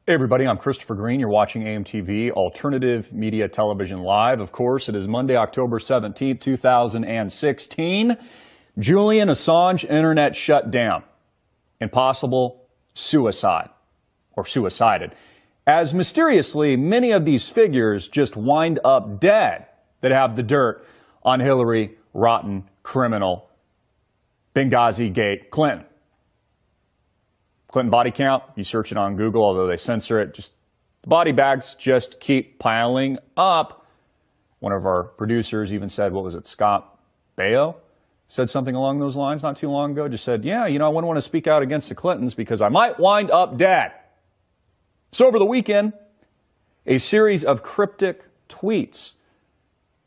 Hey everybody, I'm Christopher Greene. You're watching AMTV, Alternative Media Television Live. Of course, it is Monday, October 17th, 2016. Julian Assange Internet shutdown and possible suicide or suicided. As mysteriously, many of these figures just wind up dead that have the dirt on Hillary, rotten, criminal, Benghazi Gate, Clinton. Clinton body count, you search it on Google, although they censor it, just the body bags just keep piling up. One of our producers even said, what was it, Scott Baio said something along those lines not too long ago, just said, yeah, I wouldn't want to speak out against the Clintons because I might wind up dead. So over the weekend, a series of cryptic tweets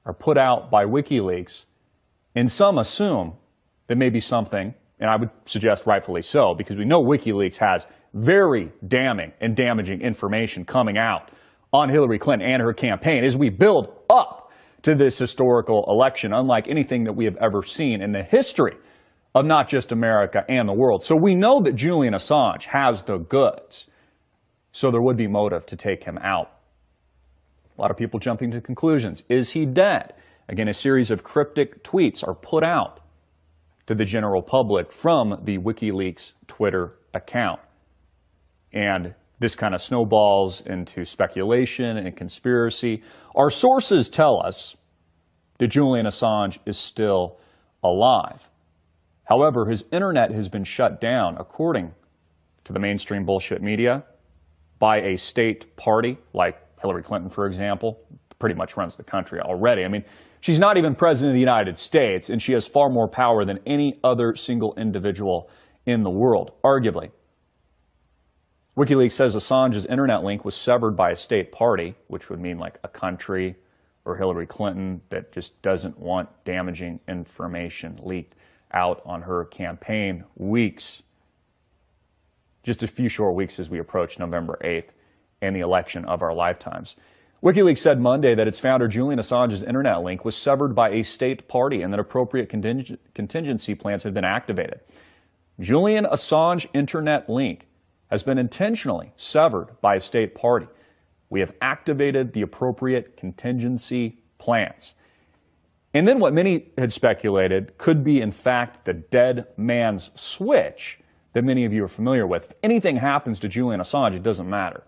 are put out by WikiLeaks, and some assume that maybe something, and I would suggest rightfully so, because we know WikiLeaks has very damning and damaging information coming out on Hillary Clinton and her campaign as we build up to this historical election, unlike anything that we have ever seen in the history of not just America and the world. So we know that Julian Assange has the goods, so there would be motive to take him out. A lot of people jumping to conclusions. Is he dead? Again, a series of cryptic tweets are put out to the general public from the WikiLeaks Twitter account. And this kind of snowballs into speculation and conspiracy. Our sources tell us that Julian Assange is still alive. However, his internet has been shut down, according to the mainstream bullshit media, by a state party like Hillary Clinton, for example, pretty much runs the country already. I mean, she's not even president of the United States, and she has far more power than any other single individual in the world, arguably. WikiLeaks says Assange's internet link was severed by a state party, which would mean like a country or Hillary Clinton that just doesn't want damaging information leaked out on her campaign weeks. Just a few short weeks as we approach November 8th and the election of our lifetimes. WikiLeaks said Monday that its founder Julian Assange's internet link was severed by a state party and that appropriate contingency plans had been activated. Julian Assange internet link has been intentionally severed by a state party. We have activated the appropriate contingency plans. And then what many had speculated could be, in fact, the dead man's switch that many of you are familiar with. If anything happens to Julian Assange, it doesn't matter,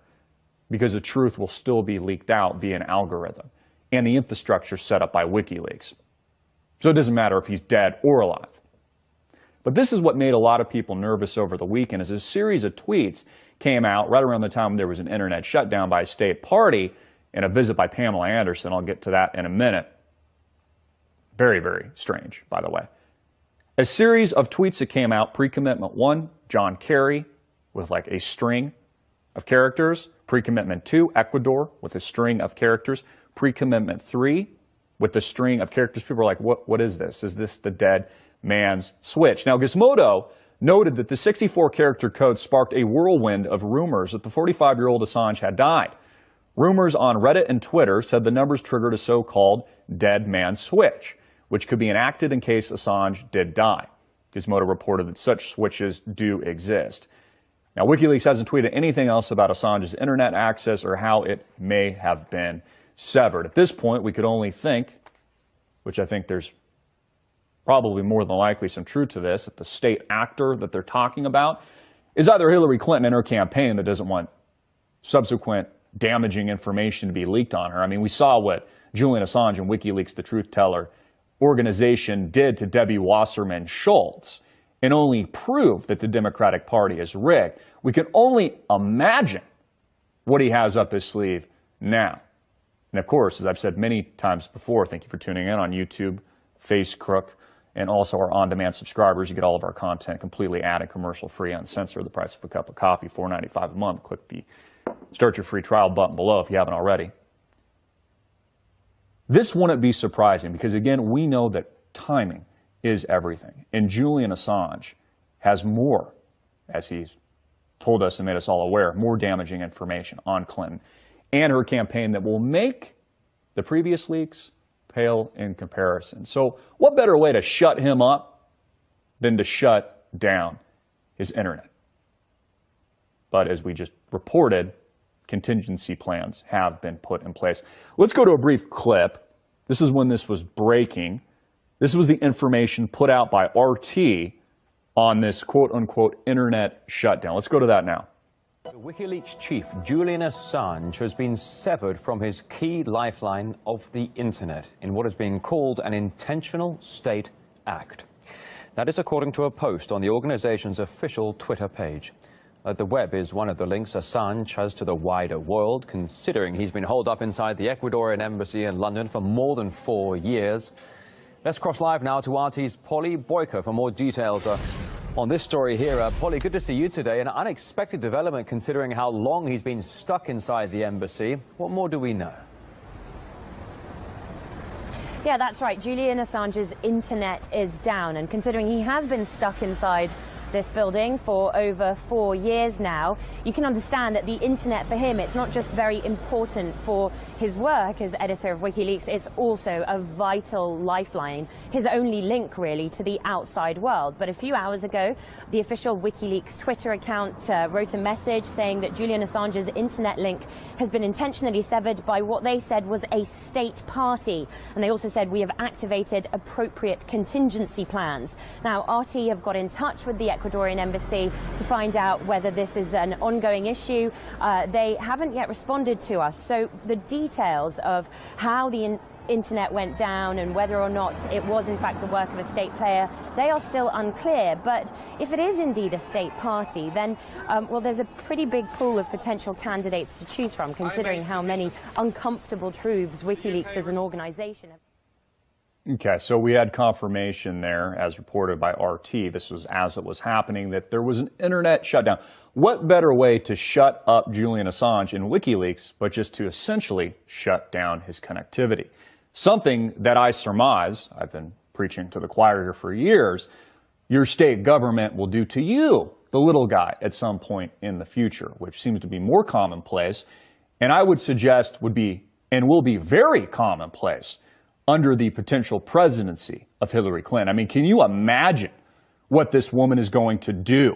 because the truth will still be leaked out via an algorithm and the infrastructure set up by WikiLeaks. So it doesn't matter if he's dead or alive. But this is what made a lot of people nervous over the weekend, as a series of tweets came out right around the time there was an internet shutdown by a state party and a visit by Pamela Anderson. I'll get to that in a minute. Very, very strange, by the way. A series of tweets that came out, pre-commitment 1, John Kerry, with like a string of characters. Pre-commitment 2, Ecuador, with a string of characters. Pre-commitment 3, with the string of characters. People are like, what is this? Is this the dead man's switch? Now, Gizmodo noted that the 64-character code sparked a whirlwind of rumors that the 45-year-old Assange had died. Rumors on Reddit and Twitter said the numbers triggered a so-called dead man's switch, which could be enacted in case Assange did die. Gizmodo reported that such switches do exist. Now, WikiLeaks hasn't tweeted anything else about Assange's internet access or how it may have been severed. At this point, we could only think, which I think there's probably more than likely some truth to this, that the state actor that they're talking about is either Hillary Clinton and her campaign that doesn't want subsequent damaging information to be leaked on her. I mean, we saw what Julian Assange and WikiLeaks, the Truth Teller organization, did to Debbie Wasserman Schultz, and only prove that the Democratic Party is rigged. We can only imagine what he has up his sleeve now. And of course, as I've said many times before, thank you for tuning in on YouTube, FaceCrook, and also our on-demand subscribers. You get all of our content completely ad and commercial-free, uncensored, the price of a cup of coffee, $4.95 a month. Click the Start Your Free Trial button below if you haven't already. This wouldn't be surprising because, again, we know that timing is everything. And Julian Assange has more, as he's told us and made us all aware, more damaging information on Clinton and her campaign that will make the previous leaks pale in comparison. So what better way to shut him up than to shut down his internet? But as we just reported, contingency plans have been put in place. Let's go to a brief clip. This is when this was breaking. This was the information put out by RT on this quote-unquote internet shutdown. Let's go to that now. The WikiLeaks chief, Julian Assange, has been severed from his key lifeline of the internet in what is being called an intentional state act. That is according to a post on the organization's official Twitter page. The web is one of the links Assange has to the wider world, considering he's been holed up inside the Ecuadorian embassy in London for more than 4 years. Let's cross live now to RT's Polly Boyker for more details on this story here. Polly, good to see you today. An unexpected development considering how long he's been stuck inside the embassy. What more do we know? Yeah, that's right. Julian Assange's internet is down, and considering he has been stuck inside this building for over 4 years now, you can understand that the internet for him, it's not just very important for his work as editor of WikiLeaks, it's also a vital lifeline, his only link really to the outside world. But a few hours ago, the official WikiLeaks Twitter account wrote a message saying that Julian Assange's internet link has been intentionally severed by what they said was a state party. And they also said, we have activated appropriate contingency plans. Now, RT have got in touch with the Ecuadorian embassy to find out whether this is an ongoing issue. They haven't yet responded to us. So the details of how the internet went down and whether or not it was in fact the work of a state player, they are still unclear. But if it is indeed a state party, then well, there's a pretty big pool of potential candidates to choose from, considering how many uncomfortable truths WikiLeaks as an organization have. Okay, so we had confirmation there, as reported by RT, this was as it was happening, that there was an internet shutdown. What better way to shut up Julian Assange in WikiLeaks but just to essentially shut down his connectivity? Something that I surmise, I've been preaching to the choir here for years, your state government will do to you, the little guy, at some point in the future, which seems to be more commonplace, and I would suggest would be and will be very commonplace under the potential presidency of Hillary Clinton. I mean, can you imagine what this woman is going to do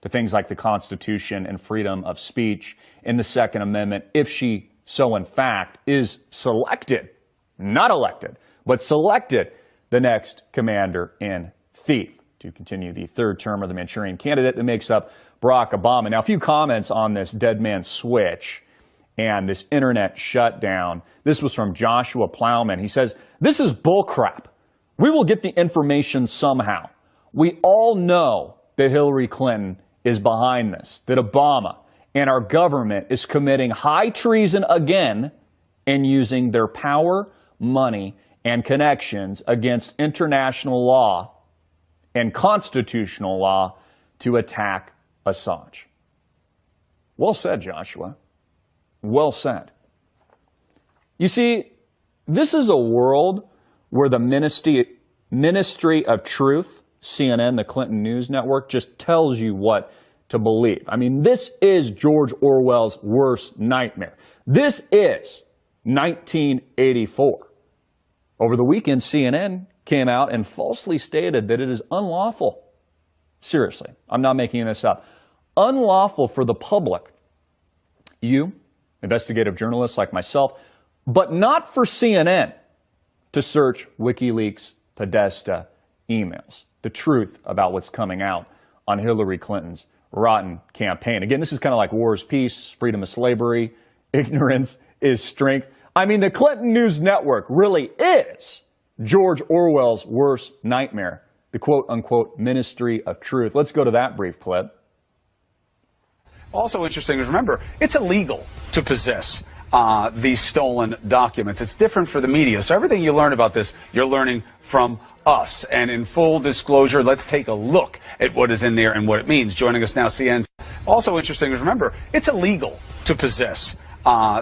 to things like the Constitution and freedom of speech in the Second Amendment if she so in fact is selected, not elected, but selected the next commander-in-chief to continue the third term of the Manchurian candidate that makes up Barack Obama. Now, a few comments on this dead man switch and this internet shutdown. This was from Joshua Plowman. He says, this is bullcrap. We will get the information somehow. We all know that Hillary Clinton is behind this, that Obama and our government is committing high treason again and using their power, money, and connections against international law and constitutional law to attack Assange. Well said, Joshua. Well said. You see, this is a world where the Ministry of Truth, CNN, the Clinton News Network, just tells you what to believe. I mean, this is George Orwell's worst nightmare. This is 1984. Over the weekend, CNN came out and falsely stated that it is unlawful. Seriously, I'm not making this up. Unlawful for the public, you, investigative journalists like myself, but not for CNN, to search WikiLeaks Podesta emails, the truth about what's coming out on Hillary Clinton's rotten campaign. Again, this is kind of like war is peace, freedom is slavery, ignorance is strength. I mean, the Clinton News Network really is George Orwell's worst nightmare, the quote-unquote Ministry of Truth. Let's go to that brief clip. Also interesting is, remember, it's illegal to possess these stolen documents. It's different for the media. So everything you learn about this, you're learning from us. And in full disclosure, let's take a look at what is in there and what it means. Joining us now, CNN's. Also interesting is, remember, it's illegal to possess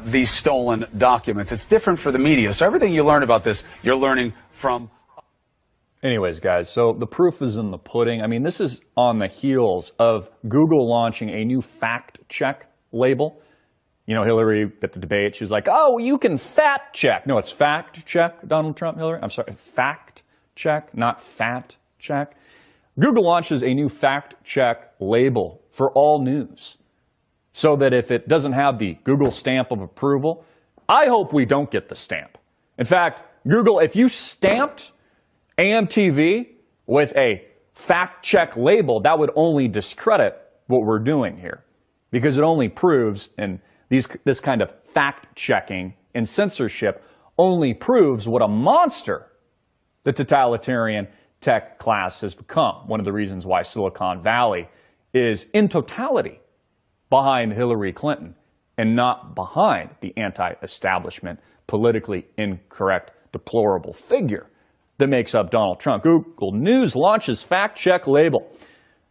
these stolen documents. It's different for the media. So everything you learn about this, you're learning from. Anyways, guys, so the proof is in the pudding. I mean, this is on the heels of Google launching a new fact check label. You know, Hillary at the debate, she was like, oh, you can fact check. No, it's fact check, Donald Trump, Hillary. I'm sorry, fact check, not fat check. Google launches a new fact check label for all news. so that if it doesn't have the Google stamp of approval, I hope we don't get the stamp. In fact, Google, if you stamped AMTV with a fact check label, that would only discredit what we're doing here, because it only proves, and this kind of fact checking and censorship only proves what a monster the totalitarian tech class has become. One of the reasons why Silicon Valley is in totality behind Hillary Clinton and not behind the anti-establishment, politically incorrect, deplorable figure that makes up Donald Trump. Google News launches fact check label.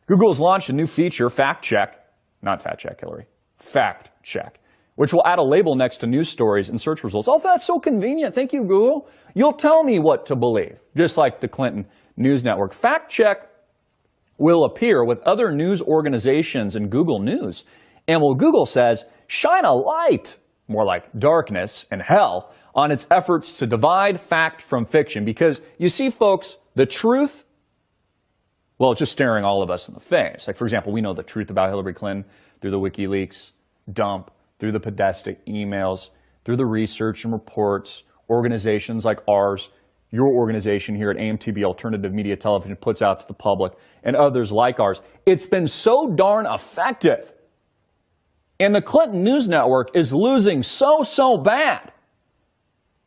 Google has launched a new feature, fact check, not fact check Hillary, fact check, which will add a label next to news stories and search results. Oh, that's so convenient. Thank you, Google. You'll tell me what to believe, just like the Clinton News Network. Fact check will appear with other news organizations in Google News, and will, Google says, shine a light, more like darkness and hell, on its efforts to divide fact from fiction. Because you see, folks, the truth, well, it's just staring all of us in the face. Like, for example, we know the truth about Hillary Clinton through the WikiLeaks dump, through the Podesta emails, through the research and reports, organizations like ours, your organization here at AMTV Alternative Media Television puts out to the public, and others like ours. It's been so darn effective. And the Clinton News Network is losing so bad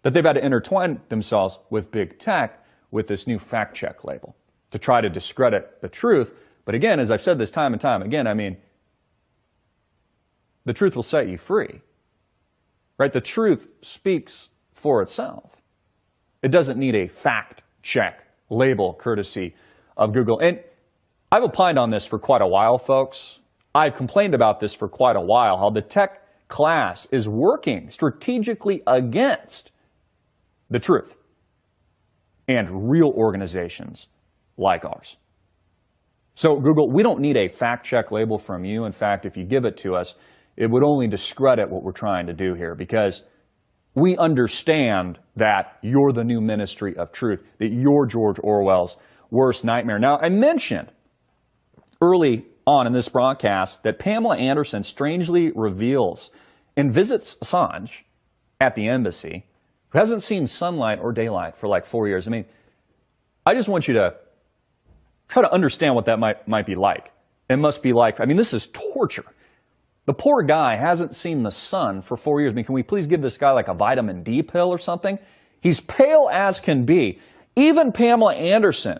that they've had to intertwine themselves with big tech with this new fact check label to try to discredit the truth. But again, as I've said this time and time again, I mean, the truth will set you free, right? The truth speaks for itself. It doesn't need a fact check label courtesy of Google. And I've opined on this for quite a while, folks. I've complained about this for quite a while, how the tech class is working strategically against the truth and real organizations like ours. So Google, we don't need a fact check label from you. In fact, if you give it to us, it would only discredit what we're trying to do here, because we understand that you're the new ministry of truth, that you're George Orwell's worst nightmare. Now, I mentioned early on in this broadcast that Pamela Anderson strangely reveals and visits Assange at the embassy, who hasn't seen sunlight or daylight for like 4 years. I mean, I just want you to try to understand what that might be like. It must be like, I mean, this is torture. The poor guy hasn't seen the sun for 4 years. I mean, can we please give this guy like a vitamin D pill or something? He's pale as can be. Even Pamela Anderson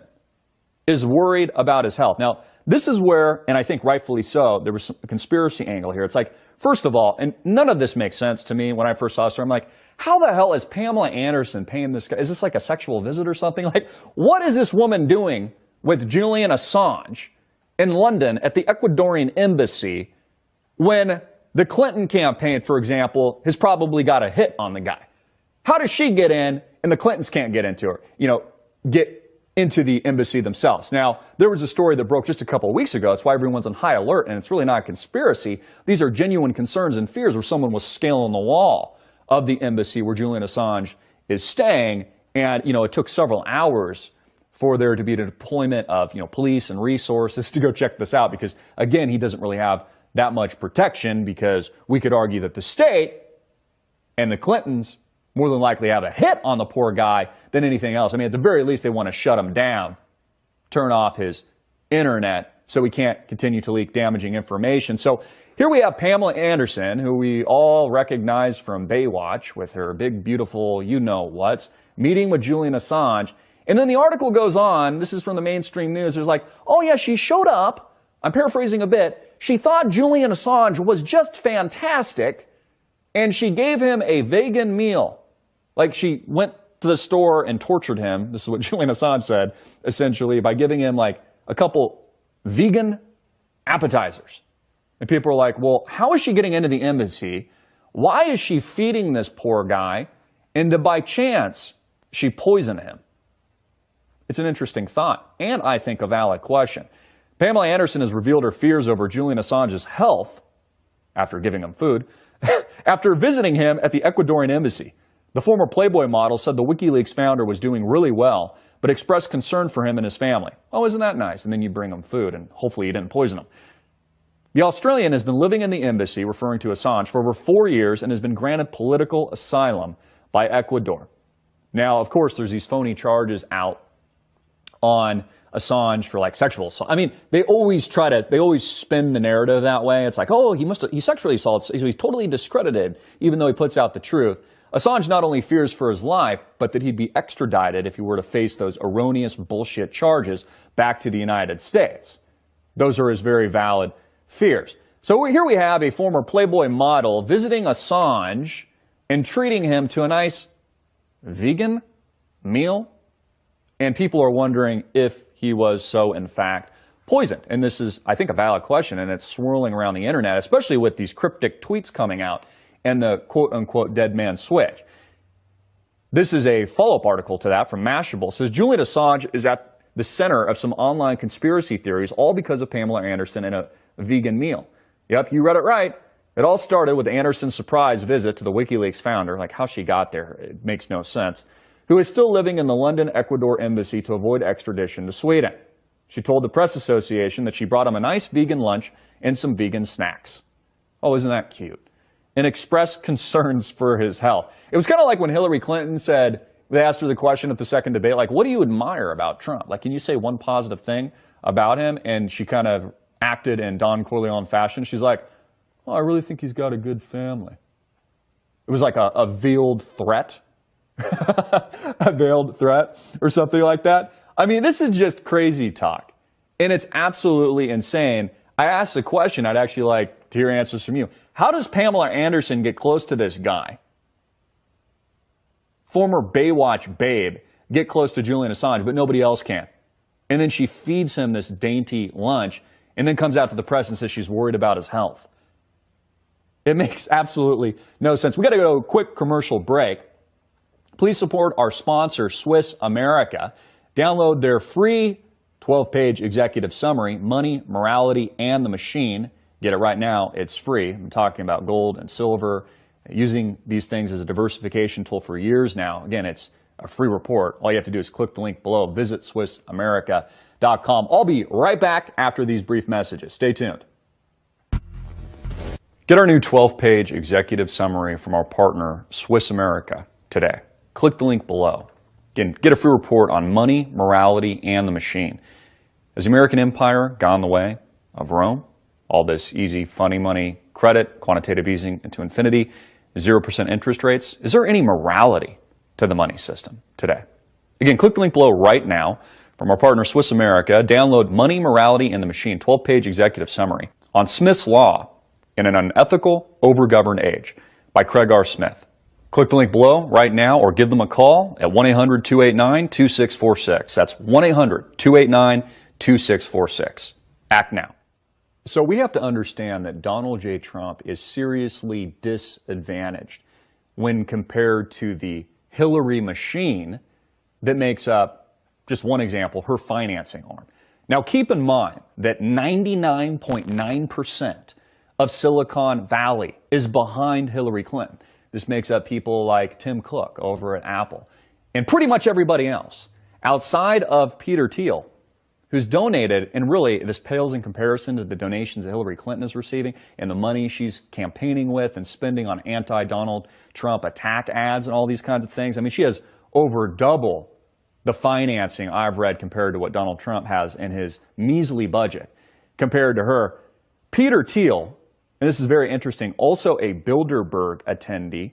is worried about his health. Now, this is where, and I think rightfully so, there was a conspiracy angle here. It's like, first of all, and none of this makes sense to me when I first saw this, I'm like, how the hell is Pamela Anderson paying this guy? Is this like a sexual visit or something? Like, what is this woman doing with Julian Assange in London at the Ecuadorian embassy when the Clinton campaign, for example, has probably got a hit on the guy? How does she get in and the Clintons can't get into her, get into the embassy themselves? Now, there was a story that broke just a couple of weeks ago. That's why everyone's on high alert, and it's really not a conspiracy. These are genuine concerns and fears where someone was scaling the wall of the embassy where Julian Assange is staying, and, it took several hours for there to be a deployment of, police and resources to go check this out, because, again, he doesn't really have that much protection, because we could argue that the state and the Clintons more than likely have a hit on the poor guy than anything else. I mean, at the very least, they want to shut him down, turn off his internet so he can't continue to leak damaging information. So here we have Pamela Anderson, who we all recognize from Baywatch with her big, beautiful you-know-whats, meeting with Julian Assange. And then the article goes on, this is from the mainstream news, there's like, oh yeah, she showed up, I'm paraphrasing a bit, she thought Julian Assange was just fantastic, and she gave him a vegan meal. Like, she went to the store and tortured him, this is what Julian Assange said, essentially, by giving him like a couple vegan appetizers. And people are like, well, how is she getting into the embassy? Why is she feeding this poor guy? And by chance, she poisoned him. It's an interesting thought, and I think a valid question. Pamela Anderson has revealed her fears over Julian Assange's health after giving him food, after visiting him at the Ecuadorian embassy. The former Playboy model said the WikiLeaks founder was doing really well, but expressed concern for him and his family. Oh, isn't that nice? And then you bring him food, and hopefully you didn't poison him. The Australian has been living in the embassy, referring to Assange, for over 4 years and has been granted political asylum by Ecuador. Now, of course, there's these phony charges out on Assange for like sexual assault. I mean, they always spin the narrative that way. It's like, oh, he sexually assaulted, so he's totally discredited, even though he puts out the truth. Assange not only fears for his life, but that he'd be extradited if he were to face those erroneous bullshit charges back to the United States. Those are his very valid fears. So here we have a former Playboy model visiting Assange and treating him to a nice vegan meal. And people are wondering if he was so, in fact, poisoned. And this is, I think, a valid question, and it's swirling around the internet, especially with these cryptic tweets coming out and the quote-unquote dead man switch. This is a follow-up article to that from Mashable. It says, Julian Assange is at the center of some online conspiracy theories, all because of Pamela Anderson and a vegan meal. Yep, you read it right. It all started with Anderson's surprise visit to the WikiLeaks founder, like how she got there, it makes no sense, who is still living in the London, Ecuador embassy to avoid extradition to Sweden. She told the press association that she brought him a nice vegan lunch and some vegan snacks. Oh, isn't that cute? And expressed concerns for his health. It was kind of like when Hillary Clinton said, they asked her the question at the second debate, like, what do you admire about Trump? Like, can you say one positive thing about him? And she kind of acted in Don Corleone fashion. She's like, oh, I really think he's got a good family. It was like a veiled threat. A veiled threat or something like that. I mean, this is just crazy talk. And it's absolutely insane. I asked the question, I'd actually like to hear answers from you. How does Pamela Anderson get close to this guy? Former Baywatch babe get close to Julian Assange, but nobody else can. And then she feeds him this dainty lunch and then comes out to the press and says she's worried about his health. It makes absolutely no sense. We got to go to a quick commercial break. Please support our sponsor, Swiss America. Download their free 12-page executive summary, Money, Morality, and the Machine. Get it right now. It's free. I'm talking about gold and silver, using these things as a diversification tool for years now. Again, it's a free report. All you have to do is click the link below. Visit SwissAmerica.com. I'll be right back after these brief messages. Stay tuned. Get our new 12-page executive summary from our partner, Swiss America, today. Click the link below. Again, get a free report on money, morality, and the machine. Has the American empire gone the way of Rome? All this easy, funny money, credit, quantitative easing into infinity, 0% interest rates. Is there any morality to the money system today? Again, click the link below right now from our partner Swiss America. Download Money, Morality, and the Machine, 12-page executive summary on Smith's Law in an Unethical, Overgoverned Age by Craig R. Smith. Click the link below right now or give them a call at 1-800-289-2646. That's 1-800-289-2646. Act now. So we have to understand that Donald J. Trump is seriously disadvantaged when compared to the Hillary machine that makes up, just one example, her financing arm. Now keep in mind that 99.9% of Silicon Valley is behind Hillary Clinton. This makes up people like Tim Cook over at Apple and pretty much everybody else outside of Peter Thiel, who's donated, and really this pales in comparison to the donations that Hillary Clinton is receiving and the money she's campaigning with and spending on anti-Donald Trump attack ads and all these kinds of things. I mean, she has over double the financing I've read compared to what Donald Trump has in his measly budget compared to her. Peter Thiel, and this is very interesting, also a Bilderberg attendee,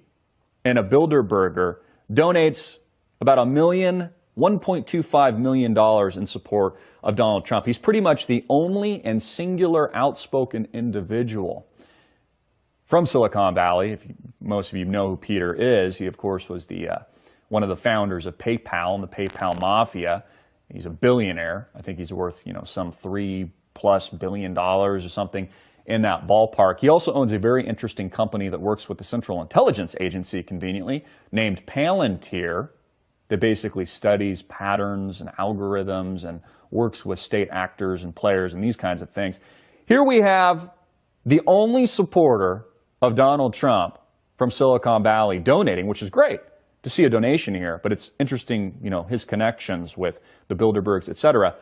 and a Bilderberger donates about $1.25 million in support of Donald Trump. He's pretty much the only and singular outspoken individual from Silicon Valley. Most of you know who Peter is. He, of course, was one of the founders of PayPal and the PayPal Mafia. He's a billionaire. I think he's worth, some $3+ billion or something in that ballpark. He also owns a very interesting company that works with the Central Intelligence Agency, conveniently, named Palantir, that basically studies patterns and algorithms and works with state actors and players and these kinds of things. Here we have the only supporter of Donald Trump from Silicon Valley donating, which is great to see a donation here, but it's interesting, his connections with the Bilderbergs, etc.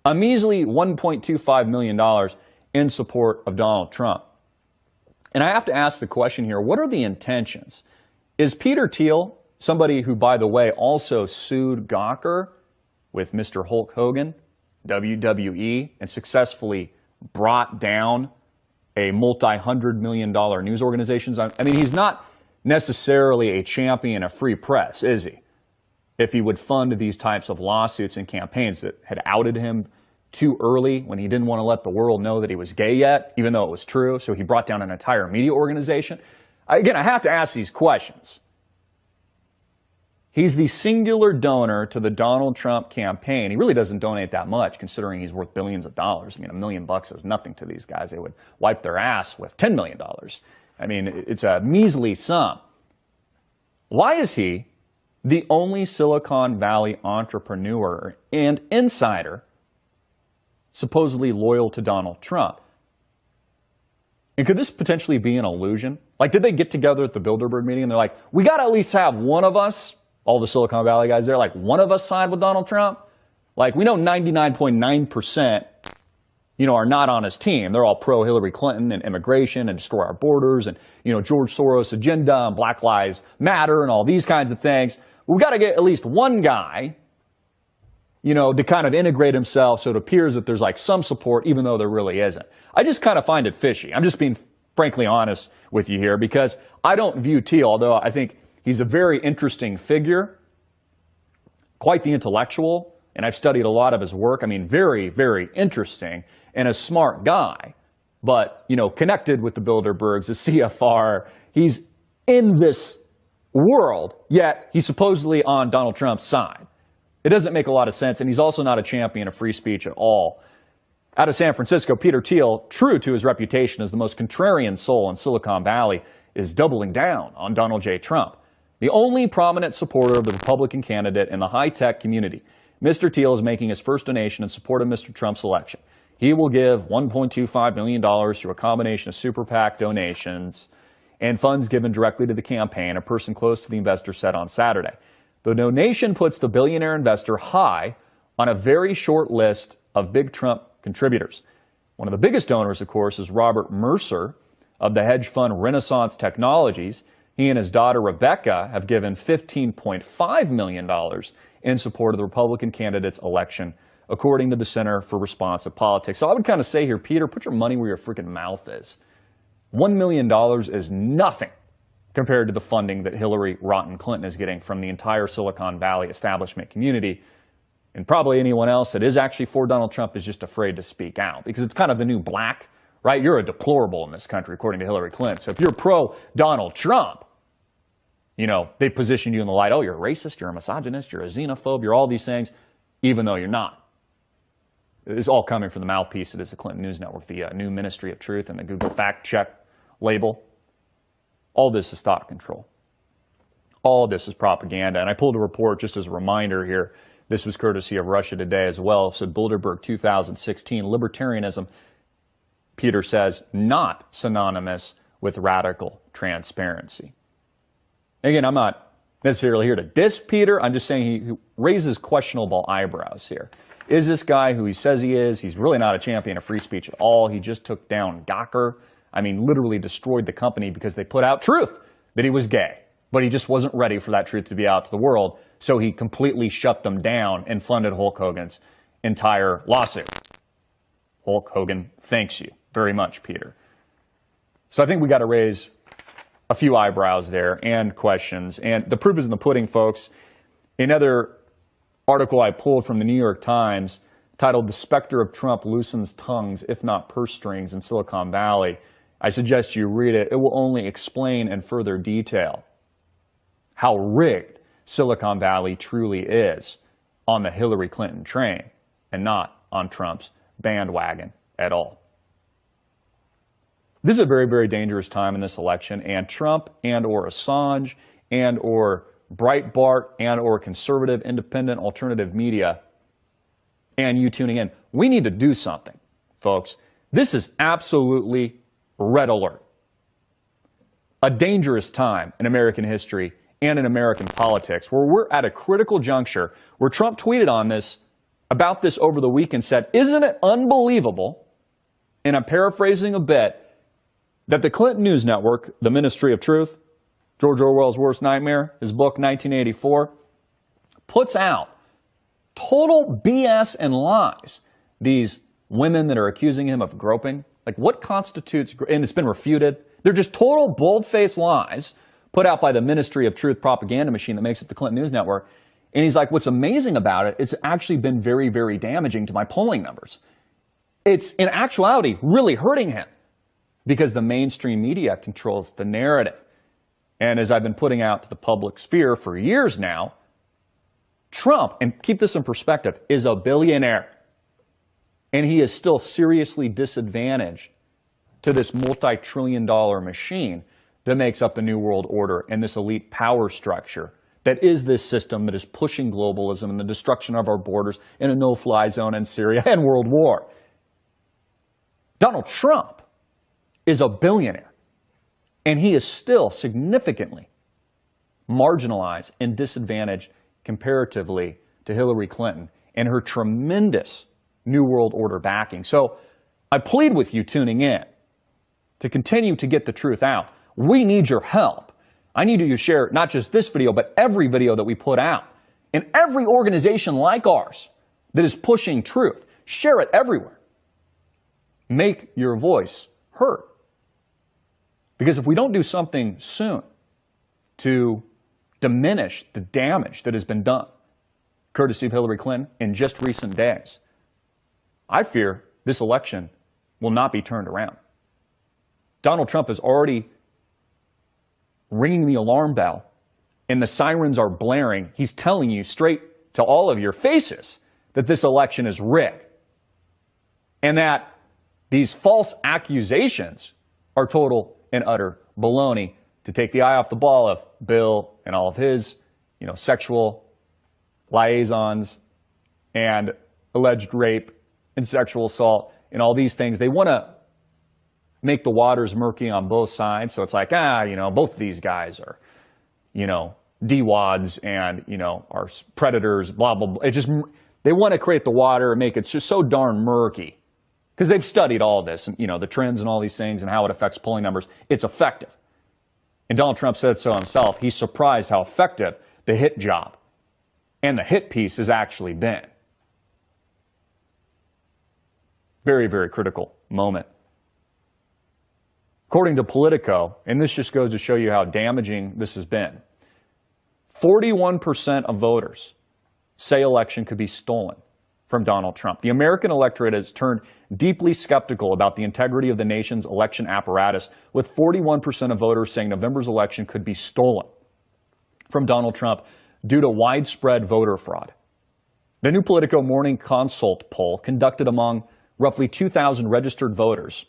A measly $1.25 million. in support of Donald Trump. And I have to ask the question here, what are the intentions? Is Peter Thiel, somebody who, by the way, also sued Gawker with Mr. Hulk Hogan, WWE, and successfully brought down a multi-hundred-million-dollar news organization? I mean, he's not necessarily a champion of free press, is he? If he would fund these types of lawsuits and campaigns that had outed him too early when he didn't want to let the world know that he was gay yet, even though it was true, so he brought down an entire media organization. Again, I have to ask these questions. He's the singular donor to the Donald Trump campaign. He really doesn't donate that much, considering he's worth billions of dollars. I mean, $1 million is nothing to these guys. They would wipe their ass with $10 million. I mean, it's a measly sum. Why is he the only Silicon Valley entrepreneur and insider supposedly loyal to Donald Trump? And could this potentially be an illusion? Like, did they get together at the Bilderberg meeting and they're like, we got to at least have one of us, all the Silicon Valley guys there, like one of us side with Donald Trump? Like, we know 99.9%, are not on his team. They're all pro Hillary Clinton and immigration and destroy our borders and, George Soros agenda and Black Lives Matter and all these kinds of things. We've got to get at least one guy, to kind of integrate himself so it appears that there's like some support, even though there really isn't. I just kind of find it fishy. I'm just being frankly honest with you here, because I don't view Thiel, although I think he's a very interesting figure, quite the intellectual, and I've studied a lot of his work. I mean, very, very interesting and a smart guy. But, connected with the Bilderbergs, the CFR, he's in this world, yet he's supposedly on Donald Trump's side. It doesn't make a lot of sense, and he's also not a champion of free speech at all. Out of San Francisco, Peter Thiel, true to his reputation as the most contrarian soul in Silicon Valley, is doubling down on Donald J. Trump, the only prominent supporter of the Republican candidate in the high-tech community. Mr. Thiel is making his first donation in support of Mr. Trump's election. He will give $1.25 million through a combination of super PAC donations and funds given directly to the campaign, a person close to the investor said on Saturday. The donation puts the billionaire investor high on a very short list of big Trump contributors. One of the biggest donors, of course, is Robert Mercer of the hedge fund Renaissance Technologies. He and his daughter Rebecca have given $15.5 million in support of the Republican candidate's election, according to the Center for Responsive Politics. So I would kind of say here, Peter, put your money where your freaking mouth is. $1 million is nothing compared to the funding that Hillary Rotten Clinton is getting from the entire Silicon Valley establishment community. And probably anyone else that is actually for Donald Trump is just afraid to speak out, because it's kind of the new black, right? You're a deplorable in this country, according to Hillary Clinton. So if you're pro-Donald Trump, they position you in the light, oh, you're a racist, you're a misogynist, you're a xenophobe, you're all these things, even though you're not. It's all coming from the mouthpiece that is the Clinton News Network, the new Ministry of Truth and the Google fact check label. All this is thought control. All of this is propaganda. And I pulled a report just as a reminder here. This was courtesy of Russia Today as well. It said Bilderberg 2016, libertarianism, Peter says, not synonymous with radical transparency. Again, I'm not necessarily here to diss Peter. I'm just saying he raises questionable eyebrows here. Is this guy who he says he is? He's really not a champion of free speech at all. He just took down Gawker. I mean, literally destroyed the company because they put out truth that he was gay. But he just wasn't ready for that truth to be out to the world, so he completely shut them down and funded Hulk Hogan's entire lawsuit. Hulk Hogan thanks you very much, Peter. So I think we got to raise a few eyebrows there and questions. And the proof is in the pudding, folks. Another article I pulled from the New York Times titled "The Specter of Trump Loosens Tongues, If Not Purse Strings in Silicon Valley." I suggest you read it. It will only explain in further detail how rigged Silicon Valley truly is on the Hillary Clinton train and not on Trump's bandwagon at all. This is a very, very dangerous time in this election, and Trump and or Assange and or Breitbart and or conservative, independent, alternative media, and you tuning in, we need to do something, folks. This is absolutely red alert. A dangerous time in American history and in American politics, where we're at a critical juncture, where Trump tweeted about this over the week and said, isn't it unbelievable and I'm paraphrasing a bit, that the Clinton News Network, the Ministry of Truth, George Orwell's worst nightmare, his book 1984, puts out total BS and lies. These women that are accusing him of groping, like what constitutes, and it's been refuted, they're just total bold-faced lies put out by the Ministry of Truth propaganda machine that makes up the Clinton News Network. And he's like, what's amazing about it, it's actually been very, very damaging to my polling numbers. It's, in actuality, really hurting him because the mainstream media controls the narrative. And as I've been putting out to the public sphere for years now, Trump, and keep this in perspective, is a billionaire. And he is still seriously disadvantaged to this multi-trillion-dollar machine that makes up the New World Order and this elite power structure that is this system that is pushing globalism and the destruction of our borders in a no-fly zone in Syria and World War. Donald Trump is a billionaire, and he is still significantly marginalized and disadvantaged comparatively to Hillary Clinton and her tremendous New World Order backing. So I plead with you tuning in to continue to get the truth out. We need your help. I need you to share not just this video, but every video that we put out. And every organization like ours that is pushing truth, share it everywhere. Make your voice heard. Because if we don't do something soon to diminish the damage that has been done, courtesy of Hillary Clinton, in just recent days, I fear this election will not be turned around. Donald Trump is already ringing the alarm bell, and the sirens are blaring. He's telling you straight to all of your faces that this election is rigged, and that these false accusations are total and utter baloney to take the eye off the ball of Bill and all of his, sexual liaisons and alleged rape and sexual assault and all these things. They want to make the waters murky on both sides. So it's like, both of these guys are, D-wads and, are predators, blah, blah, blah. They want to create the water and make it just so darn murky because they've studied all this and, the trends and all these things and how it affects polling numbers. It's effective. And Donald Trump said so himself. He's surprised how effective the hit job and the hit piece has actually been. Very, very critical moment. According to Politico, and this just goes to show you how damaging this has been, 41% of voters say election could be stolen from Donald Trump. The American electorate has turned deeply skeptical about the integrity of the nation's election apparatus, with 41% of voters saying November's election could be stolen from Donald Trump due to widespread voter fraud. The new Politico Morning Consult poll conducted among roughly 2,000 registered voters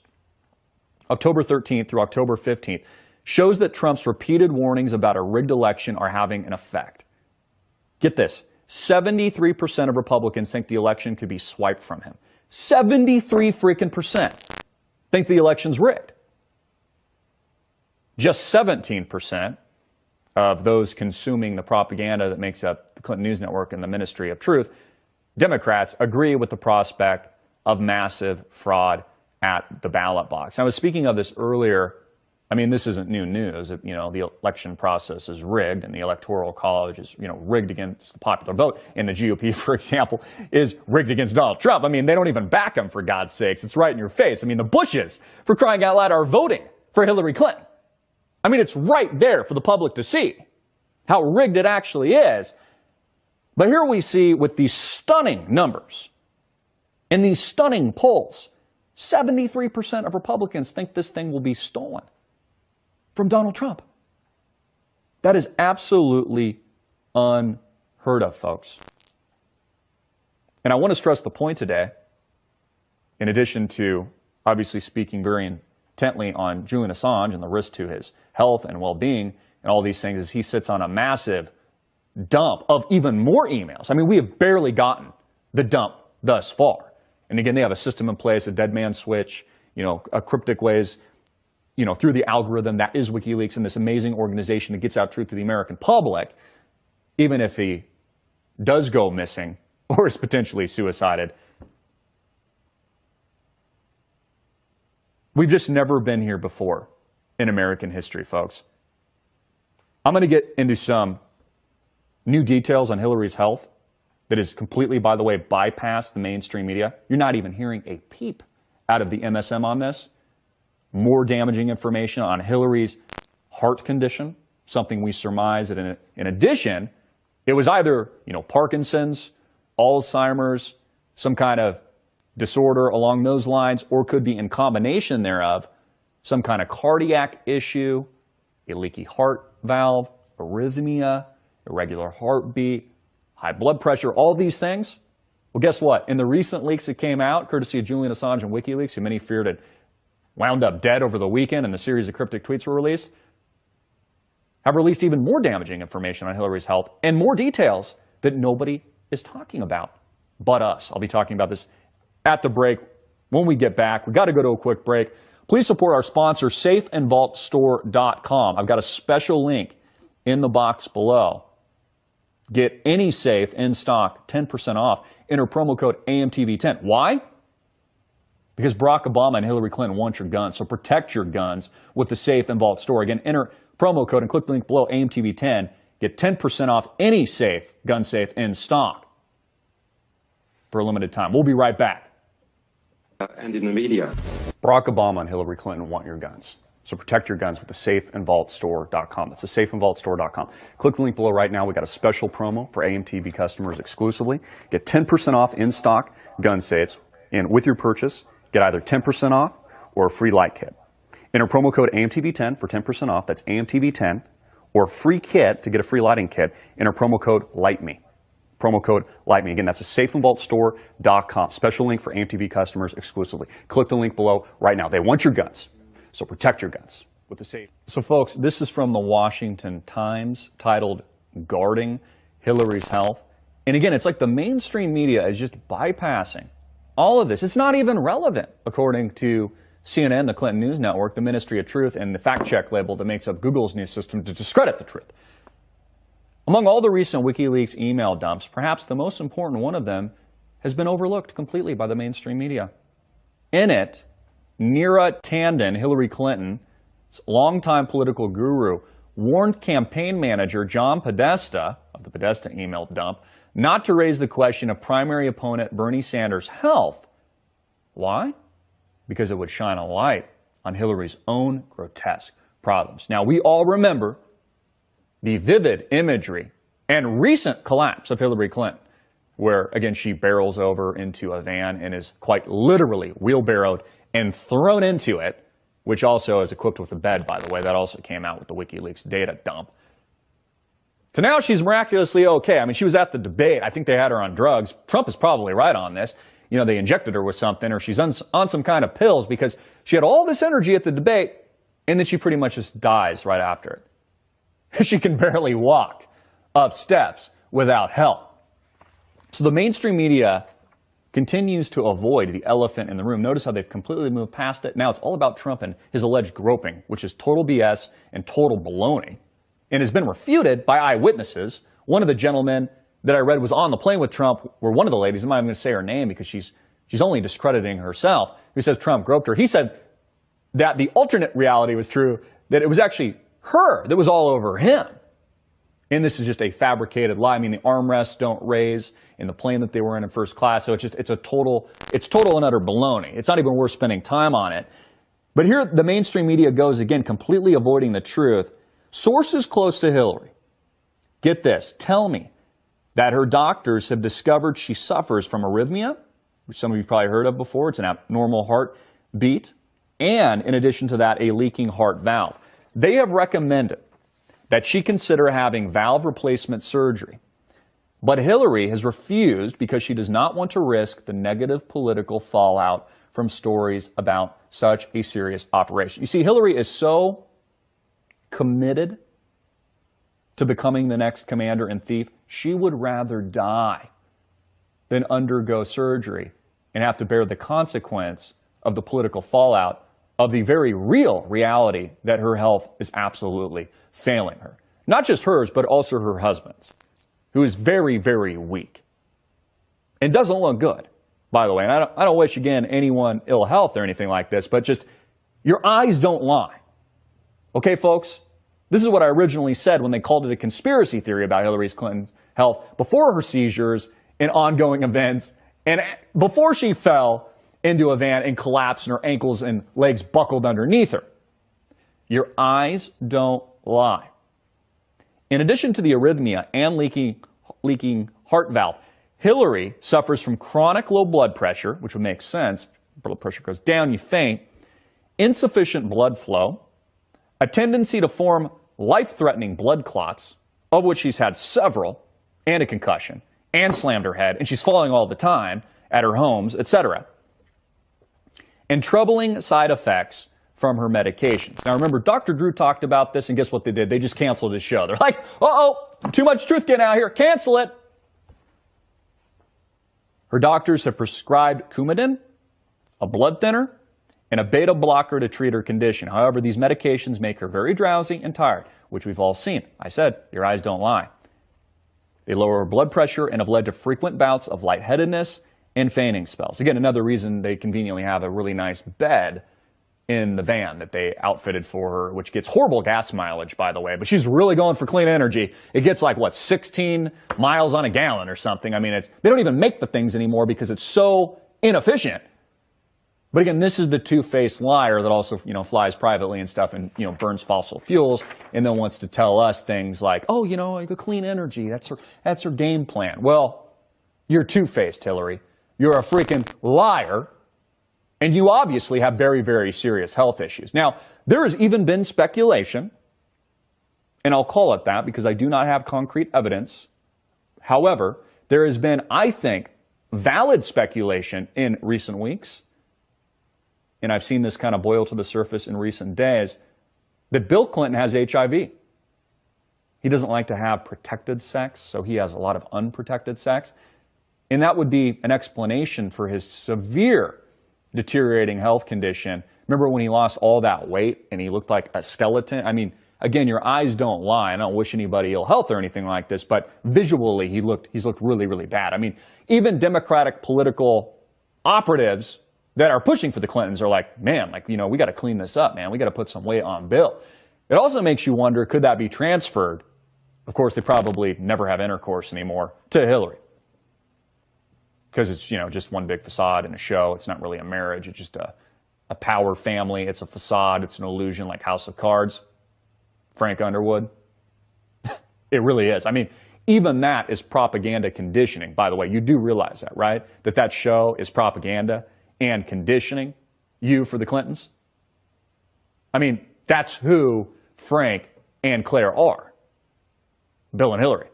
October 13th through October 15th shows that Trump's repeated warnings about a rigged election are having an effect. Get this, 73% of Republicans think the election could be swiped from him. 73 freaking percent think the election's rigged. Just 17% of those consuming the propaganda that makes up the Clinton News Network and the Ministry of Truth, Democrats, agree with the prospect of massive fraud at the ballot box. I was speaking of this earlier. I mean, this isn't new news. The election process is rigged and the Electoral College is, rigged against the popular vote. And the GOP, for example, is rigged against Donald Trump. I mean, they don't even back him, for God's sakes. It's right in your face. I mean, the Bushes, for crying out loud, are voting for Hillary Clinton. I mean, it's right there for the public to see how rigged it actually is. But here we see with these stunning numbers and these stunning polls, 73% of Republicans think this thing will be stolen from Donald Trump. That is absolutely unheard of, folks. And I want to stress the point today, in addition to obviously speaking very intently on Julian Assange and the risk to his health and well-being and all these things, is he sits on a massive dump of even more emails. I mean, we have barely gotten the dump thus far. And again, they have a system in place, a dead man switch, a cryptic ways, through the algorithm that is WikiLeaks and this amazing organization that gets out truth to the American public, even if he does go missing or is potentially suicided. We've just never been here before in American history, folks. I'm going to get into some new details on Hillary's health that is completely, by the way, bypassed the mainstream media. You're not even hearing a peep out of the MSM on this. More damaging information on Hillary's heart condition, something we surmise that in addition, it was either, Parkinson's, Alzheimer's, some kind of disorder along those lines, or could be in combination thereof, some kind of cardiac issue, a leaky heart valve, arrhythmia, irregular heartbeat, high blood pressure, all these things. Well, guess what? In the recent leaks that came out, courtesy of Julian Assange and WikiLeaks, who many feared had wound up dead over the weekend and a series of cryptic tweets were released, have released even more damaging information on Hillary's health and more details that nobody is talking about but us. I'll be talking about this at the break. When we get back, we've got to go to a quick break. Please support our sponsor, safeandvaultstore.com. I've got a special link in the box below. Get any safe in stock 10% off. Enter promo code AMTV10. Why? Because Barack Obama and Hillary Clinton want your guns, so protect your guns with the Safe and Vault store. Again, enter promo code and click the link below, AMTV10. Get 10% off any safe, gun safe in stock for a limited time. We'll be right back. And in the media. Barack Obama and Hillary Clinton want your guns. So protect your guns with the safeandvaultstore.com. That's the safeandvaultstore.com. Click the link below right now. We got a special promo for AMTV customers exclusively. Get 10% off in stock gun safes. And with your purchase, get either 10% off or a free light kit. Enter promo code AMTV10 for 10% off. That's AMTV10. Or free kit to get a free lighting kit. Enter promo code LIGHTME. Promo code LIGHTME. Again, that's a safeandvaultstore.com. Special link for AMTV customers exclusively. Click the link below right now. They want your guns. So protect your guns with the safe. So folks, this is from the Washington Times titled Guarding Hillary's Health. And again, it's like the mainstream media is just bypassing all of this. It's not even relevant, according to CNN, the Clinton News Network, the Ministry of Truth, and the fact check label that makes up Google's news system to discredit the truth. Among all the recent WikiLeaks email dumps, perhaps the most important one of them has been overlooked completely by the mainstream media. In it, Neera Tanden, Hillary Clinton's longtime political guru, warned campaign manager John Podesta of the Podesta email dump not to raise the question of primary opponent Bernie Sanders' health. Why? Because it would shine a light on Hillary's own grotesque problems. Now, we all remember the vivid imagery and recent collapse of Hillary Clinton, where, again, she barrels over into a van and is quite literally wheelbarrowed and thrown into it, which also is equipped with a bed, by the way. That also came out with the WikiLeaks data dump. So now she's miraculously okay. I mean, she was at the debate. I think they had her on drugs. Trump is probably right on this. They injected her with something, or she's on some kind of pills, because she had all this energy at the debate, and then she pretty much just dies right after it. She can barely walk up steps without help. So the mainstream media continues to avoid the elephant in the room. Notice how they've completely moved past it. Now it's all about Trump and his alleged groping, which is total BS and total baloney, and has been refuted by eyewitnesses. One of the gentlemen that I read was on the plane with Trump, where one of the ladies, I'm not even going to say her name because she's only discrediting herself, who says Trump groped her. He said that the alternate reality was true, that it was actually her that was all over him. And this is just a fabricated lie. I mean, the armrests don't raise in the plane that they were in first class. So it's total and utter baloney. It's not even worth spending time on it. But here the mainstream media goes again, completely avoiding the truth. Sources close to Hillary, get this, tell me that her doctors have discovered she suffers from arrhythmia, which some of you've probably heard of before. It's an abnormal heartbeat. And in addition to that, a leaking heart valve. They have recommended that she consider having valve replacement surgery. But Hillary has refused because she does not want to risk the negative political fallout from stories about such a serious operation. You see, Hillary is so committed to becoming the next commander-in-chief, she would rather die than undergo surgery and have to bear the consequence of the political fallout of the very real reality that her health is absolutely failing her. Not just hers, but also her husband's, who is very, very weak and doesn't look good, by the way. And I don't wish, again, anyone ill health or anything like this, but just Your eyes don't lie. Okay, folks? This is what I originally said when they called it a conspiracy theory about Hillary Clinton's health before her seizures and ongoing events, and before she fell into a van and collapsed and her ankles and legs buckled underneath her. Your eyes don't lie. In addition to the arrhythmia and leaking heart valve, Hillary suffers from chronic low blood pressure, which would make sense. Blood pressure goes down, you faint, insufficient blood flow, a tendency to form life-threatening blood clots, of which she's had several, and a concussion, and slammed her head, and she's falling all the time at her homes, etc. And troubling side effects from her medications. Now remember, Dr. Drew talked about this, and guess what they did? They just canceled his show. They're like, uh-oh, too much truth getting out here, cancel it. Her doctors have prescribed Coumadin, a blood thinner, and a beta blocker to treat her condition. However, these medications make her very drowsy and tired, which we've all seen. I said, your eyes don't lie. They lower her blood pressure and have led to frequent bouts of lightheadedness and fainting spells. Again, another reason they conveniently have a really nice bed in the van that they outfitted for her, which gets horrible gas mileage, by the way, but she's really going for clean energy. It gets like, what, 16 miles on a gallon or something. I mean, they don't even make the things anymore because it's so inefficient. But again, this is the two-faced liar that also, flies privately and stuff and, burns fossil fuels and then wants to tell us things like, oh, clean energy, that's her game plan. Well, you're two-faced, Hillary. You're a freaking liar. And you obviously have very, very serious health issues. Now, there has even been speculation, and I'll call it that because I do not have concrete evidence. However, there has been, I think, valid speculation in recent weeks, and I've seen this kind of boil to the surface in recent days, that Bill Clinton has HIV. He doesn't like to have protected sex, so he has a lot of unprotected sex. And that would be an explanation for his severe deteriorating health condition. Remember when he lost all that weight and he looked like a skeleton? I mean, again, your eyes don't lie. I don't wish anybody ill health or anything like this, but visually he's looked really, really bad. I mean, even Democratic political operatives that are pushing for the Clintons are like, man, we got to clean this up, man. We got to put some weight on Bill. It also makes you wonder, could that be transferred? Of course, they probably never have intercourse anymore to Hillary. Because it's, just one big facade and a show. It's not really a marriage. It's just a power family. It's a facade. It's an illusion like House of Cards. Frank Underwood. It really is. I mean, even that is propaganda conditioning. By the way, you do realize that, right? That show is propaganda and conditioning you for the Clintons. I mean, that's who Frank and Claire are. Bill and Hillary.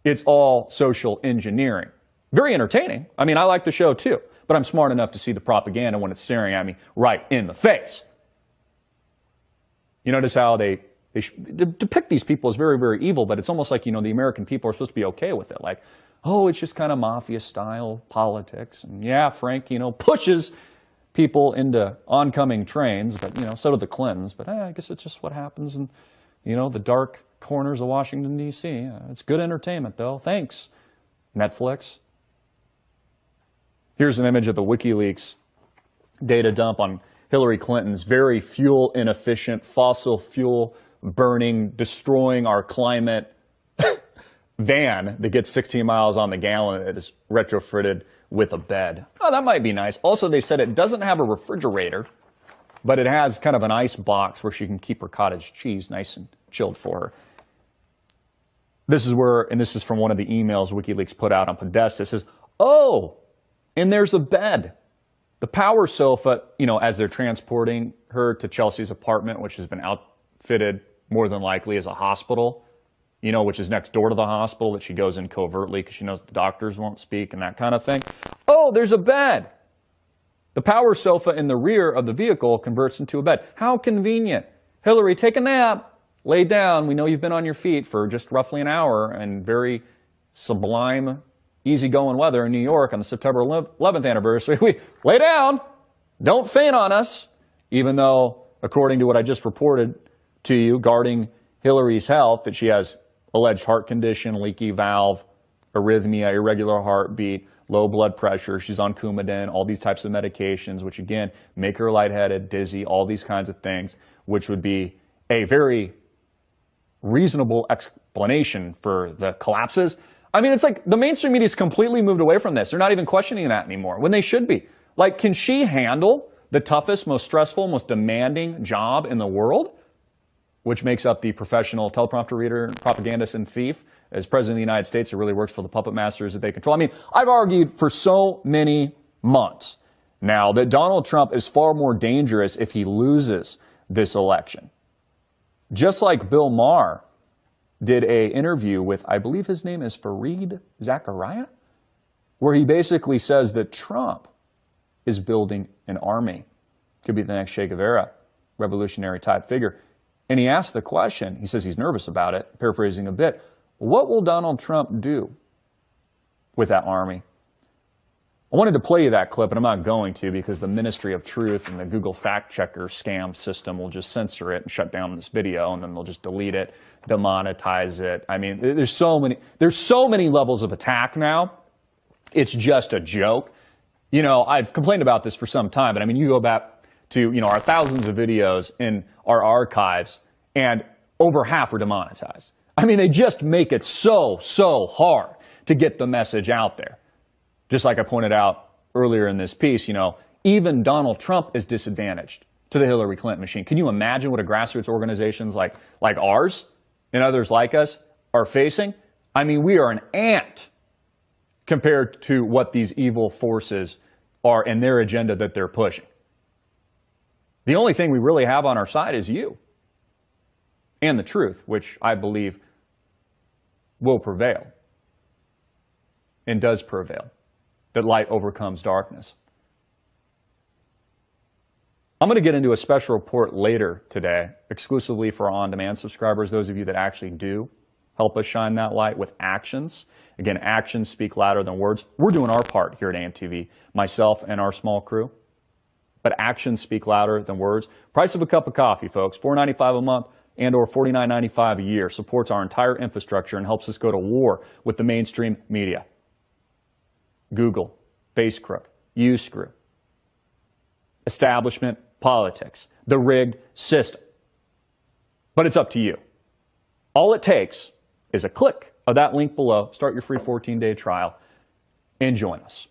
It's all social engineering. Very entertaining. I mean, I like the show too, but I'm smart enough to see the propaganda when it's staring at me right in the face. You notice how they depict these people as very, very evil, but it's almost like, the American people are supposed to be okay with it. Like, oh, it's just kind of mafia-style politics. And yeah, Frank, pushes people into oncoming trains, but, so do the Clintons. But I guess it's just what happens in, the dark corners of Washington, D.C. It's good entertainment, though. Thanks, Netflix. Here's an image of the WikiLeaks data dump on Hillary Clinton's very fuel-inefficient, fossil fuel burning, destroying our climate van that gets 16 miles on the gallon that is retrofitted with a bed. Oh, that might be nice. Also, they said it doesn't have a refrigerator, but it has kind of an ice box where she can keep her cottage cheese nice and chilled for her. This is where, and this is from one of the emails WikiLeaks put out on Podesta. It says, oh, and there's a bed. The power sofa, as they're transporting her to Chelsea's apartment, which has been outfitted more than likely as a hospital, which is next door to the hospital that she goes in covertly because she knows the doctors won't speak and that kind of thing. Oh, there's a bed. The power sofa in the rear of the vehicle converts into a bed. How convenient. Hillary, take a nap. Lay down. We know you've been on your feet for just roughly an hour and very sublime, easygoing weather in New York on the September 11th anniversary. We lay down. Don't faint on us. Even though, according to what I just reported to you, guarding Hillary's health, that she has alleged heart condition, leaky valve, arrhythmia, irregular heartbeat, low blood pressure. She's on Coumadin, all these types of medications, which again, make her lightheaded, dizzy, all these kinds of things, which would be a very reasonable explanation for the collapses. I mean, it's like the mainstream media's completely moved away from this. They're not even questioning that anymore, when they should be. Like, can she handle the toughest, most stressful, most demanding job in the world, which makes up the professional teleprompter reader, propagandist, and thief? As President of the United States, it really works for the puppet masters that they control. I mean, I've argued for so many months now that Donald Trump is far more dangerous if he loses this election. Just like Bill Maher did an interview with, I believe his name is Fareed Zakaria, where he basically says that Trump is building an army. Could be the next Che Guevara, revolutionary type figure. And he asked the question, he says he's nervous about it, paraphrasing a bit, what will Donald Trump do with that army? I wanted to play you that clip, and I'm not going to because the Ministry of Truth and the Google fact checker scam system will just censor it and shut down this video, and then they'll just delete it, demonetize it. I mean, there's so many levels of attack now. It's just a joke. You know, I've complained about this for some time, but I mean, you go back to, you know, our thousands of videos in our archives, and over half are demonetized. I mean, they just make it so hard to get the message out there. Just like I pointed out earlier in this piece, you know, even Donald Trump is disadvantaged to the Hillary Clinton machine. Can you imagine what a grassroots organizations like ours and others like us are facing? I mean, we are an ant compared to what these evil forces are and their agenda that they're pushing. The only thing we really have on our side is you and the truth, which I believe will prevail and does prevail, that light overcomes darkness. I'm going to get into a special report later today, exclusively for on-demand subscribers, those of you that actually do help us shine that light with actions. Again, actions speak louder than words. We're doing our part here at AMTV, myself and our small crew. But actions speak louder than words. Price of a cup of coffee, folks, $4.95 a month and or $49.95 a year, supports our entire infrastructure and helps us go to war with the mainstream media. Google, Facecrook, Uscrew, establishment politics, the rigged system. But it's up to you. All it takes is a click of that link below, start your free 14-day trial, and join us.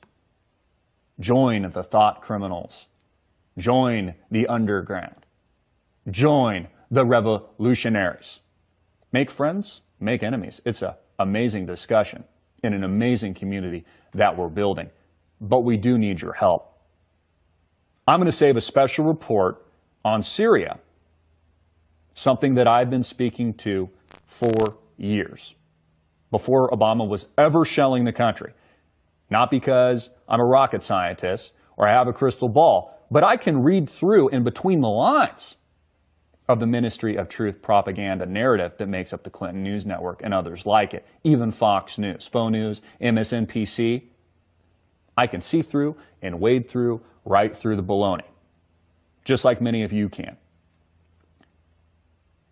Join the thought criminals. Join the underground. Join the revolutionaries. Make friends, make enemies. It's an amazing discussion in an amazing community that we're building. But we do need your help. I'm going to save a special report on Syria, something that I've been speaking to for years, before Obama was ever shelling the country. Not because I'm a rocket scientist or I have a crystal ball, but I can read through in between the lines of the Ministry of Truth propaganda narrative that makes up the Clinton News Network and others like it, even Fox News, Faux News, MSNBC. I can see through and wade through right through the baloney, just like many of you can.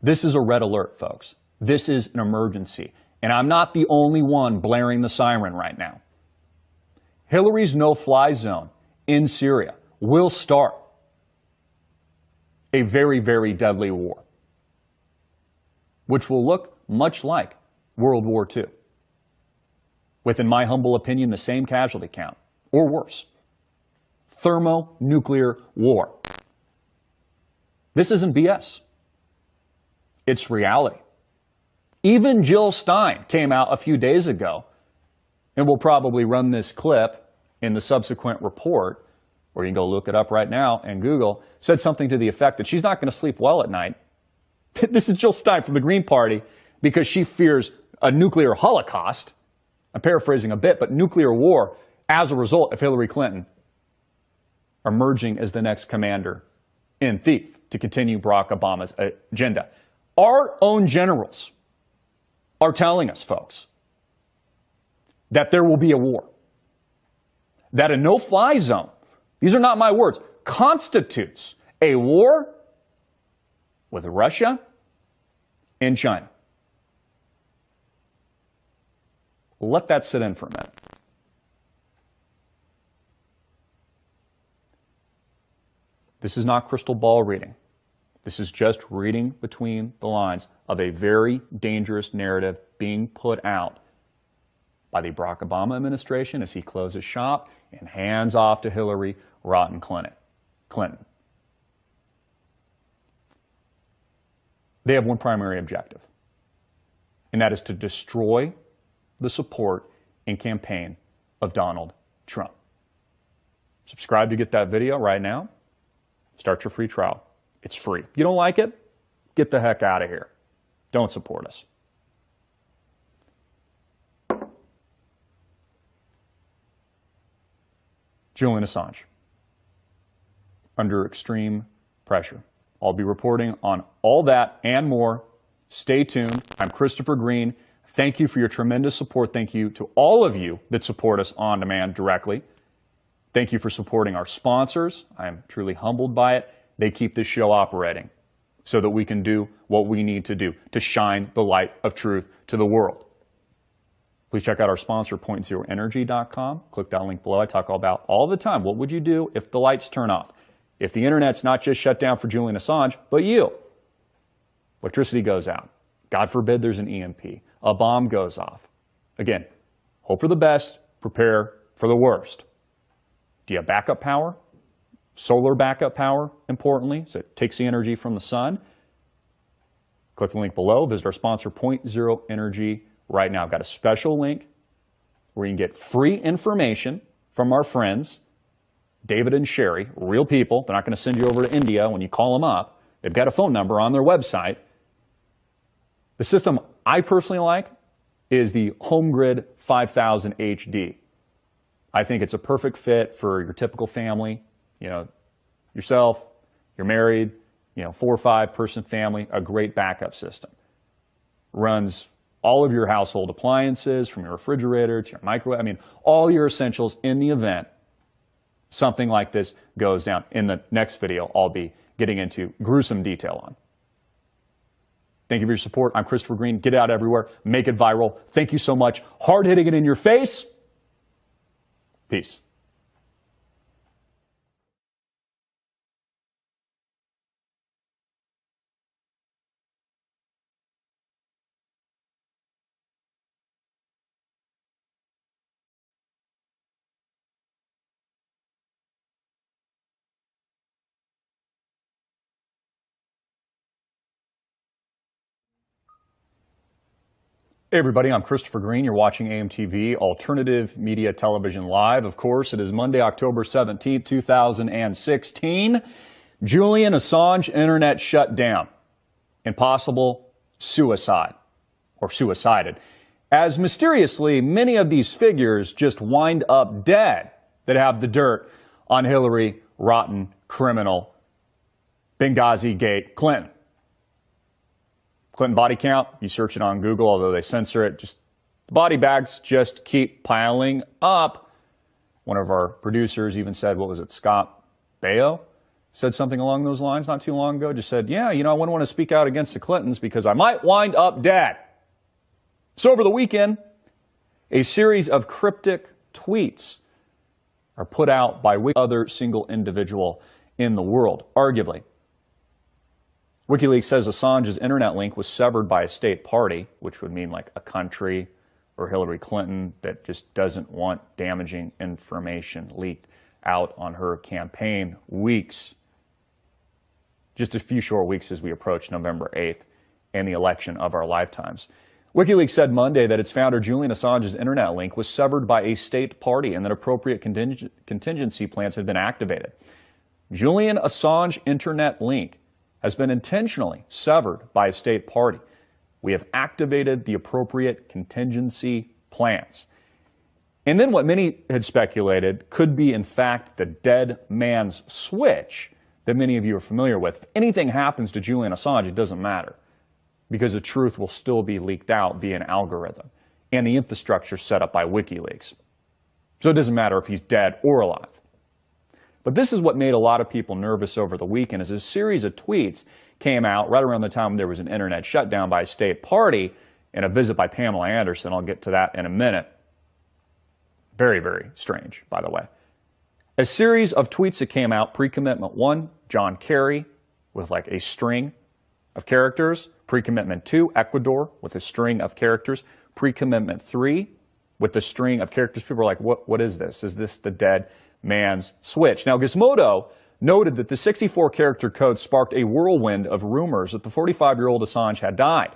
This is a red alert, folks. This is an emergency, and I'm not the only one blaring the siren right now. Hillary's no-fly zone in Syria will start a very, very deadly war, which will look much like World War II, with, in my humble opinion, the same casualty count, or worse. Thermonuclear war. This isn't BS. It's reality. Even Jill Stein came out a few days ago, and we'll probably run this clip in the subsequent report, or you can go look it up right now and Google, said something to the effect that she's not going to sleep well at night. This is Jill Stein from the Green Party, because she fears a nuclear holocaust. I'm paraphrasing a bit, but nuclear war as a result of Hillary Clinton emerging as the next commander in thief to continue Barack Obama's agenda. Our own generals are telling us, folks, that there will be a war, that a no-fly zone, these are not my words, constitutes a war with Russia and China. Let that sit in for a minute. This is not crystal ball reading. This is just reading between the lines of a very dangerous narrative being put out by the Barack Obama administration as he closes shop and hands off to Hillary rotten Clinton. They have one primary objective, and that is to destroy the support and campaign of Donald Trump. Subscribe to get that video right now. Start your free trial. It's free. You don't like it? Get the heck out of here. Don't support us. Julian Assange, under extreme pressure. I'll be reporting on all that and more. Stay tuned. I'm Christopher Greene. Thank you for your tremendous support. Thank you to all of you that support us on demand directly. Thank you for supporting our sponsors. I am truly humbled by it. They keep this show operating so that we can do what we need to do to shine the light of truth to the world. Please check out our sponsor, PointZeroEnergy.com. Click that link below. I talk about all the time. What would you do if the lights turn off? If the internet's not just shut down for Julian Assange, but you? Electricity goes out. God forbid there's an EMP. A bomb goes off. Again, hope for the best, prepare for the worst. Do you have backup power? Solar backup power, importantly, so it takes the energy from the sun. Click the link below. Visit our sponsor, Point Zero Energy, right now. I've got a special link where you can get free information from our friends, David and Sherry, real people. They're not going to send you over to India when you call them up. They've got a phone number on their website. The system I personally like is the HomeGrid 5000 HD. I think it's a perfect fit for your typical family. You know, yourself, you're married, 4 or 5 person family, a great backup system. Runs all of your household appliances, from your refrigerator to your microwave, all your essentials in the event something like this goes down. In the next video, I'll be getting into gruesome detail on. Thank you for your support. I'm Christopher Greene. Get it out everywhere. Make it viral. Thank you so much. Hard hitting it in your face. Peace. Hey everybody, I'm Christopher Greene. You're watching AMTV, Alternative Media Television Live. Of course, it is Monday, October 17th, 2016. Julian Assange Internet Shutdown and possible suicide, or suicided. As mysteriously, many of these figures just wind up dead that have the dirt on Hillary, rotten, criminal, Benghazi Gate Clinton. Clinton body count, you search it on Google, although they censor it, just the body bags just keep piling up. One of our producers even said, what was it, Scott Baio? Said something along those lines not too long ago, just said, yeah, I wouldn't want to speak out against the Clintons because I might wind up dead. So over the weekend, a series of cryptic tweets are put out by other single individual in the world, arguably. WikiLeaks says Assange's internet link was severed by a state party, which would mean like a country or Hillary Clinton that just doesn't want damaging information leaked out on her campaign weeks. Just a few short weeks as we approach November 8th and the election of our lifetimes. WikiLeaks said Monday that its founder Julian Assange's internet link was severed by a state party and that appropriate contingency plans had been activated. Julian Assange internet link has been intentionally severed by a state party. We have activated the appropriate contingency plans. And then what many had speculated could be, in fact, the dead man's switch that many of you are familiar with. If anything happens to Julian Assange, it doesn't matter because the truth will still be leaked out via an algorithm and the infrastructure set up by WikiLeaks. So it doesn't matter if he's dead or alive. But this is what made a lot of people nervous over the weekend, as a series of tweets came out right around the time there was an internet shutdown by a state party, and a visit by Pamela Anderson. I'll get to that in a minute. Very, very strange, by the way. A series of tweets that came out, pre-commitment 1, John Kerry, with like a string of characters. Pre-commitment 2, Ecuador, with a string of characters. Pre-commitment 3, with the string of characters. People are like, what is this? Is this the dead man's switch? Now, Gizmodo noted that the 64-character code sparked a whirlwind of rumors that the 45-year-old Assange had died.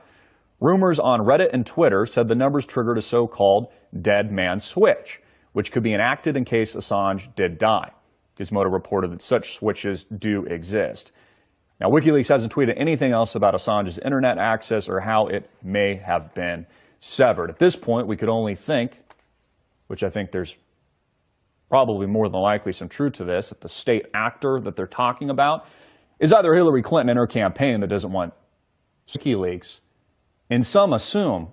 Rumors on Reddit and Twitter said the numbers triggered a so-called dead man's switch, which could be enacted in case Assange did die. Gizmodo reported that such switches do exist. Now, WikiLeaks hasn't tweeted anything else about Assange's internet access or how it may have been severed. At this point, we could only think, which I think there's probably more than likely some truth to this, that the state actor that they're talking about is either Hillary Clinton and her campaign that doesn't want WikiLeaks, and some assume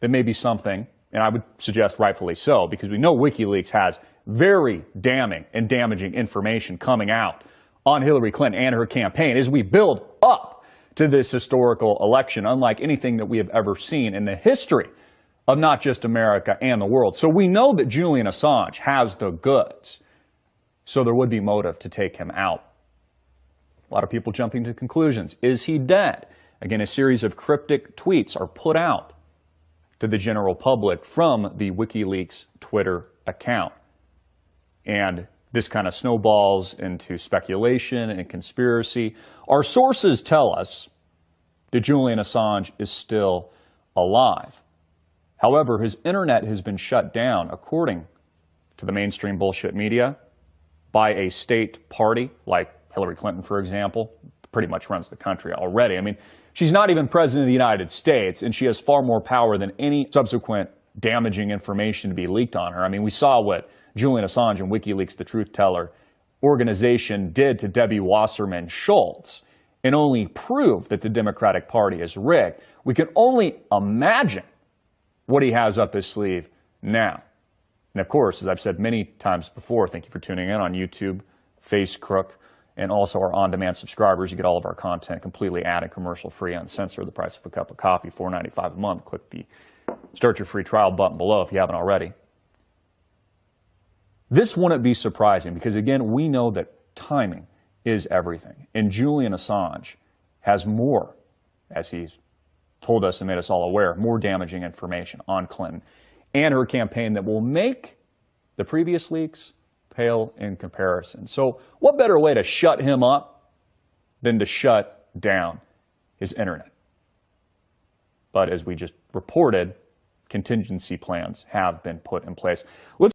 that maybe something, and I would suggest rightfully so, because we know WikiLeaks has very damning and damaging information coming out on Hillary Clinton and her campaign as we build up to this historical election, unlike anything that we have ever seen in the history of not just America and the world. So we know that Julian Assange has the goods, so there would be motive to take him out. A lot of people jumping to conclusions. Is he dead? Again, a series of cryptic tweets are put out to the general public from the WikiLeaks Twitter account. And this kind of snowballs into speculation and conspiracy. Our sources tell us that Julian Assange is still alive. However, his internet has been shut down, according to the mainstream bullshit media, by a state party like Hillary Clinton, for example, pretty much runs the country already. I mean, she's not even president of the United States, and she has far more power than any subsequent damaging information to be leaked on her. I mean, we saw what Julian Assange and WikiLeaks, the Truth Teller organization, did to Debbie Wasserman Schultz, and only prove that the Democratic Party is rigged. We can only imagine what he has up his sleeve now. And of course, as I've said many times before, thank you for tuning in on YouTube, FaceCrook, and also our on-demand subscribers. You get all of our content completely ad and commercial-free, uncensored, the price of a cup of coffee, $4.95 a month. Click the Start Your Free Trial button below if you haven't already. This wouldn't be surprising because, again, we know that timing is everything. And Julian Assange has more, as he's told us and made us all aware, more damaging information on Clinton and her campaign that will make the previous leaks pale in comparison. So what better way to shut him up than to shut down his internet? But as we just reported, contingency plans have been put in place. Let's